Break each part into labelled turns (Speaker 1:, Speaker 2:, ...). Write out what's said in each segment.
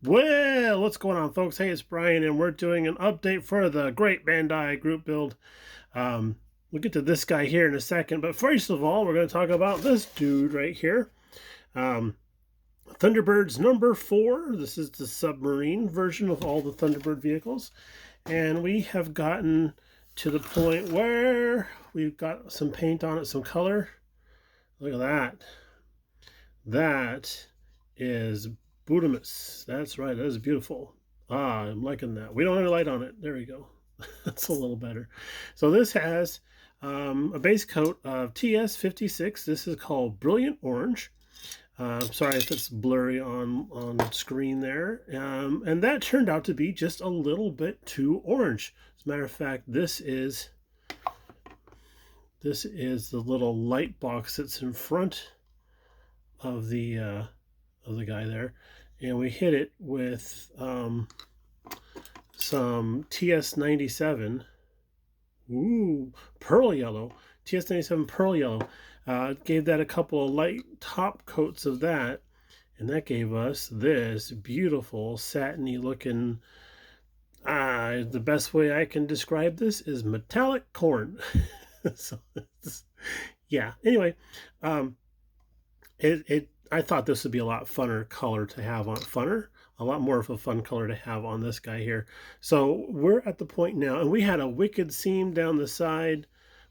Speaker 1: Well, what's going on, folks? Hey, it's Brian, and we're doing an update for the Great Bandai group build. We'll get to this guy here in a second, but first of all, we're going to talk about this dude right here. Thunderbirds number 4. This is the submarine version of all the Thunderbird vehicles, and we have gotten to the point where we've got some paint on it, some color. Look at that. That is Budamus. That's right. That is beautiful. Ah, I'm liking that. We don't have a light on it. There we go. That's a little better. So this has a base coat of TS56. This is called Brilliant Orange. Sorry if it's blurry on screen there. And that turned out to be just a little bit too orange. As a matter of fact, this is the little light box that's in front of the guy there, and we hit it with some TS97. Ooh, pearl yellow. TS97 pearl yellow. Gave that a couple of light top coats of that, and that gave us this beautiful satiny looking. The best way I can describe this is metallic corn. So, yeah. Anyway, I thought this would be a lot funner color to have on a lot more of a fun color to have on this guy here. So we're at the point now, and we had a wicked seam down the side.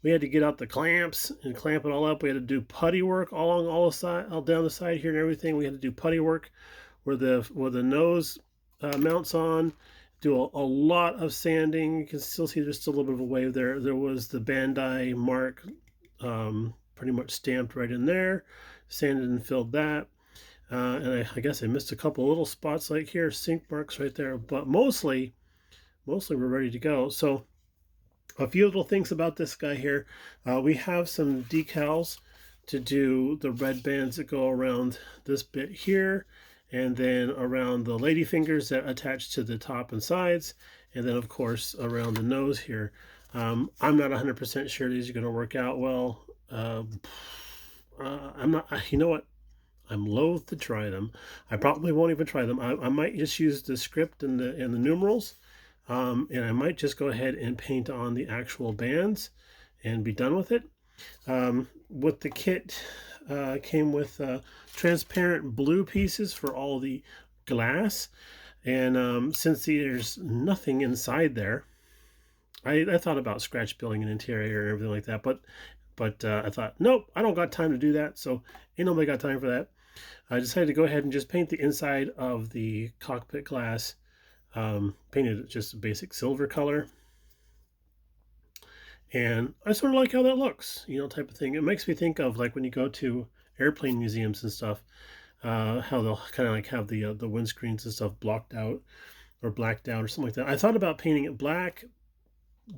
Speaker 1: We had to get out the clamps and clamp it all up. We had to do putty work all down the side here and everything. We had to do putty work where the nose mounts on. Do a lot of sanding. You can still see there's still a little bit of a wave there. There was the Bandai mark pretty much stamped right in there. Sanded and filled that. And I guess I missed a couple little spots like here, sink marks right there. But mostly we're ready to go. So a few little things about this guy here. We have some decals to do the red bands that go around this bit here, and then around the lady fingers that attach to the top and sides, and then of course around the nose here. I'm not 100% sure these are going to work out well. I'm not, you know what? I'm loath to try them. I probably won't even try them. I might just use the script and the numerals, and I might just go ahead and paint on the actual bands and be done with it. With the kit came with transparent blue pieces for all the glass, and since there's nothing inside there, I thought about scratch building an interior and everything like that, but I thought, nope, I don't got time to do that, so ain't nobody got time for that. I decided to go ahead and just paint the inside of the cockpit glass. Painted it just a basic silver color. And I sort of like how that looks, type of thing. It makes me think of like when you go to airplane museums and stuff, how they'll kind of like have the windscreens and stuff blocked out or blacked out or something like that. I thought about painting it black.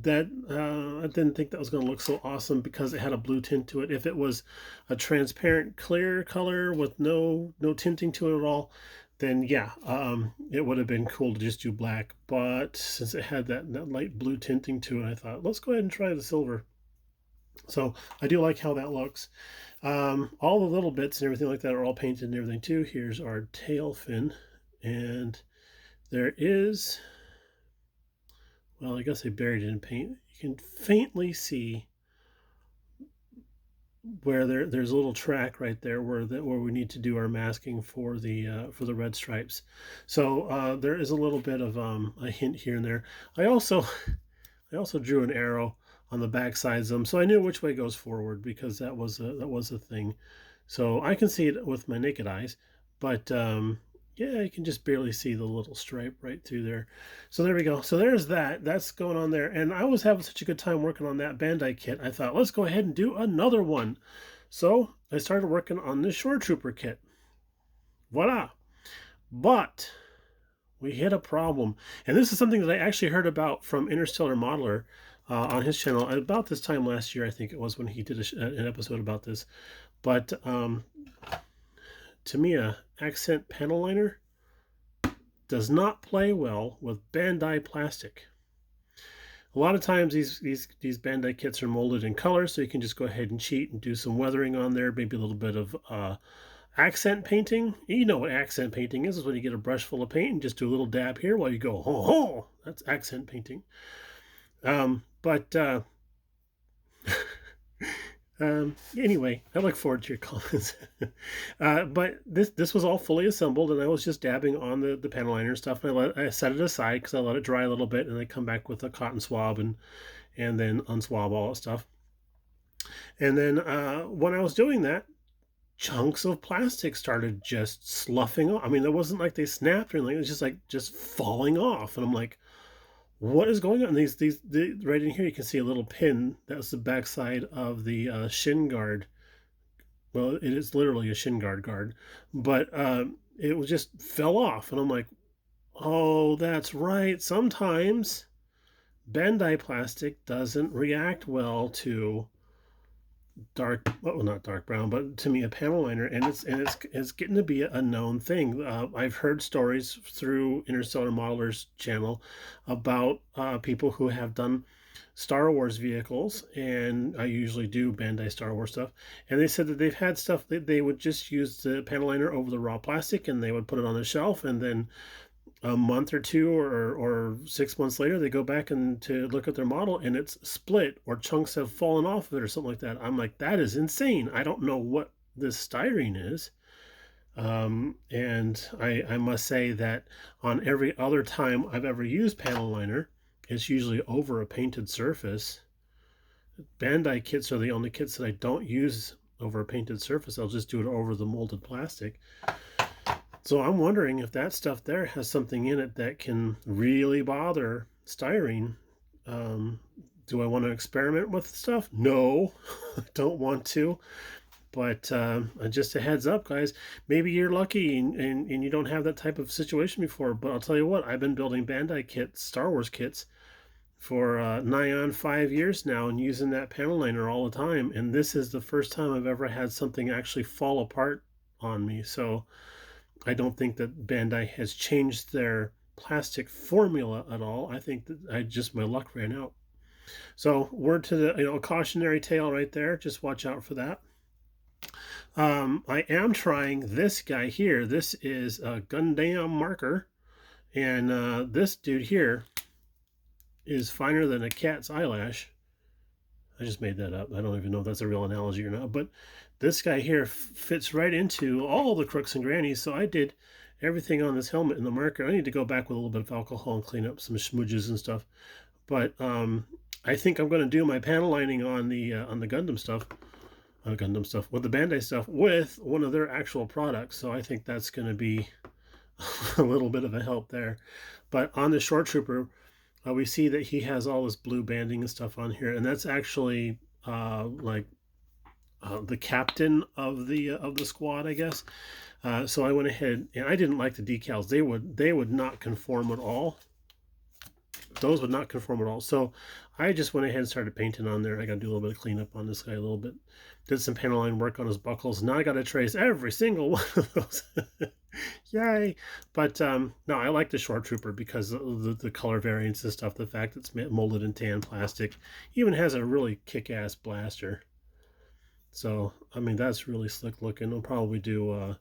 Speaker 1: That I didn't think that was going to look so awesome because it had a blue tint to it. If it was a transparent clear color with no tinting to it at all, then yeah, it would have been cool to just do black. But since it had that light blue tinting to it, I thought, let's go ahead and try the silver. So I do like how that looks. All the little bits and everything like that are all painted and everything too. Here's our tail fin, and there is, well, I guess I buried it in paint. You can faintly see where there's a little track right there where we need to do our masking for the red stripes. So there is a little bit of a hint here and there. I also drew an arrow on the back sides of them, so I knew which way goes forward because that was a thing. So I can see it with my naked eyes, but yeah, you can just barely see the little stripe right through there. So there we go. So there's that. That's going on there. And I was having such a good time working on that Bandai kit. I thought, let's go ahead and do another one. So I started working on this Shoretrooper kit. Voila. But we hit a problem. And this is something that I actually heard about from Interstellar Modeler on his channel about this time last year. I think it was when he did an episode about this. But Tamiya accent panel liner does not play well with Bandai plastic. A lot of times these Bandai kits are molded in color, so you can just go ahead and cheat and do some weathering on there, maybe a little bit of accent painting. You know what accent painting is when you get a brush full of paint and just do a little dab here while you go, ho, ho. That's accent painting. But anyway, I look forward to your comments. But this was all fully assembled, and I was just dabbing on the panel liner and stuff. And I set it aside because I let it dry a little bit, and I come back with a cotton swab and then unswab all that stuff. And then when I was doing that, chunks of plastic started just sloughing off. I mean, it wasn't like they snapped or anything. It was just like just falling off, and I'm like, what is going on? These right in here, you can see a little pin. That's the backside of the shin guard. Well, it is literally a shin guard, but it was just fell off, and I'm like, oh, that's right. Sometimes Bandai plastic doesn't react well to dark, well, not dark brown, but to me a panel liner, and it's getting to be a known thing. I've heard stories through Interstellar Modeler's channel about people who have done Star Wars vehicles, and I usually do Bandai Star Wars stuff, and they said that they've had stuff that they would just use the panel liner over the raw plastic, and they would put it on the shelf, and then a month or two or 6 months later, they go back and to look at their model and it's split or chunks have fallen off of it or something like that. I'm like, that is insane. I don't know what this styrene is. And I must say that on every other time I've ever used panel liner, it's usually over a painted surface. Bandai kits are the only kits that I don't use over a painted surface. I'll just do it over the molded plastic. So I'm wondering if that stuff there has something in it that can really bother styrene. Do I want to experiment with stuff? No, I don't want to. But just a heads up, guys. Maybe you're lucky and you don't have that type of situation before. But I'll tell you what, I've been building Bandai kits, Star Wars kits, for nigh on 5 years now and using that panel liner all the time. And this is the first time I've ever had something actually fall apart on me. So I don't think that Bandai has changed their plastic formula at all. I think that my luck ran out. So word to the, a cautionary tale right there. Just watch out for that. I am trying this guy here. This is a Gundam Marker. And this dude here is finer than a cat's eyelash. I just made that up. I don't even know if that's a real analogy or not. But this guy here fits right into all the crooks and grannies. So I did everything on this helmet and the marker. I need to go back with a little bit of alcohol and clean up some smudges and stuff. But I think I'm going to do my panel lining on the Gundam stuff, with the Bandai stuff, with one of their actual products. So I think that's going to be a little bit of a help there. But on the Shoretrooper, we see that he has all this blue banding and stuff on here, and that's actually the captain of the squad, I guess. So I went ahead, and I didn't like the decals. They would not conform at all. Those would not conform at all. So I just went ahead and started painting on there. I got to do a little bit of cleanup on this guy a little bit. Did some panel line work on his buckles. Now I got to trace every single one of those. Yay. But no, I like the Shoretrooper because of the color variants and stuff. The fact it's molded in tan plastic. Even has a really kick-ass blaster. So, I mean, that's really slick looking. I'll probably do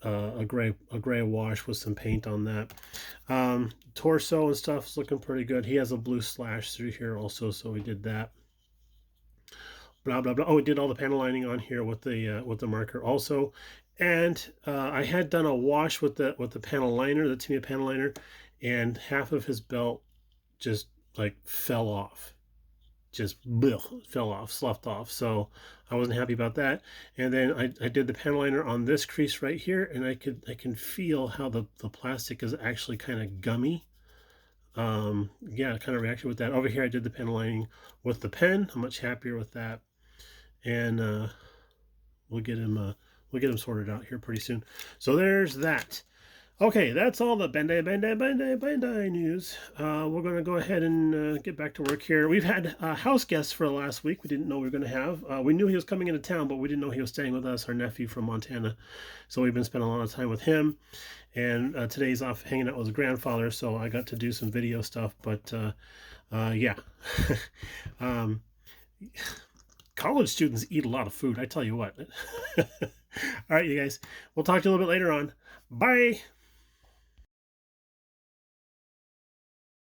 Speaker 1: a gray wash with some paint on that. Torso and stuff is looking pretty good. He has a blue slash through here also, so we did that. Blah blah blah. Oh, we did all the panel lining on here with the marker also, and I had done a wash with the panel liner, the Tamiya panel liner, and half of his belt just like fell off. Just fell off, sloughed off. So I wasn't happy about that. And then I did the panel liner on this crease right here, and I can feel how the plastic is actually kind of gummy. Yeah, kind of reacted with that. Over here I did the panel lining with the pen. I'm much happier with that. And we'll get him sorted out here pretty soon. So there's that. Okay, that's all the Bandai news. We're going to go ahead and get back to work here. We've had house guests for the last week. We didn't know we were going to have. We knew he was coming into town, but we didn't know he was staying with us, our nephew from Montana. So we've been spending a lot of time with him. And today's off hanging out with his grandfather, so I got to do some video stuff. But yeah. College students eat a lot of food, I tell you what. All right, you guys. We'll talk to you a little bit later on. Bye.